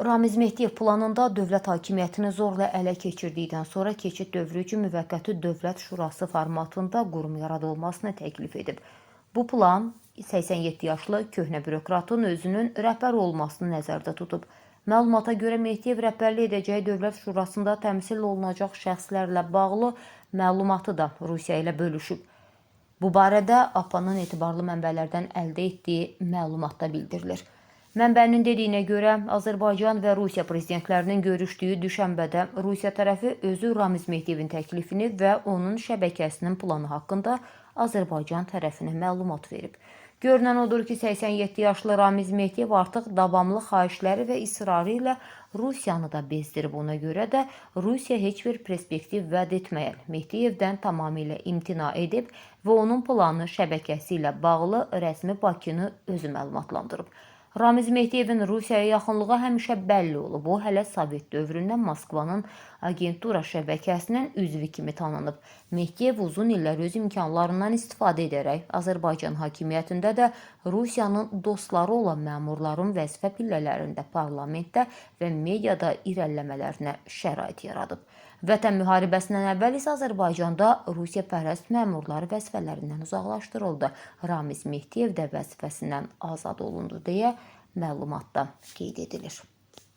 Ramiz Mehdiyev planında dövlət hakimiyyətini zorla ələ keçirdikdən sonra keçid dövrü üçün müvəqqəti dövlət şurası formatında qurum yaradılmasını təklif edib. Bu plan 87 yaşlı köhnə bürokratın özünün rəhbər olmasını nəzərdə tutub. Məlumata görə Mehdiyev rəhbərlik edəcəyi dövlət şurasında təmsil olunacaq şəxslərlə bağlı məlumatı da Rusiya ilə bölüşüb. Bu barədə APA-nın etibarlı mənbələrdən əldə etdiyi məlumatda bildirilir. Mənbənin dediyinə görə, Azərbaycan və Rusiya prezidentlərinin görüşdüyü düşənbədə Rusiya tərəfi özü Ramiz Mehdiyevin təklifini və onun şəbəkəsinin planı haqqında Azərbaycan tərəfinə məlumat verib. Görünən odur ki, 87 yaşlı Ramiz Mehdiyev artıq davamlı xahişləri və israrı ilə Rusiyanı da bezdirib. Ona görə də Rusiya heç bir perspektiv vəd etməyən Mehdiyevdən tamamilə imtina edib və onun planı şəbəkəsi ilə bağlı rəsmi Bakını özü məlumatlandırıb. Ramiz Mehdiyevin Rusiyaya yaxınlığı həmişə bəlli olub. O, hələ Sovet dövründən Moskvanın agentura şəbəkəsinin üzvü kimi tanınıb. Mehdiyev uzun illər öz imkanlarından istifadə edərək Azərbaycan hakimiyyətində də Rusiyanın dostları olan məmurların vəzifə pillələrində, parlamentdə və mediada irəliləmələrinə şərait yaradıb. Vətən müharibəsindən əvvəl isə Azərbaycanda Rusiya-pərəst məmurlar vəzifələrindən uzaqlaşdırıldı. Ramiz Mehdiyev də vəzifəsindən azad olundu deyə məlumatda qeyd edilir.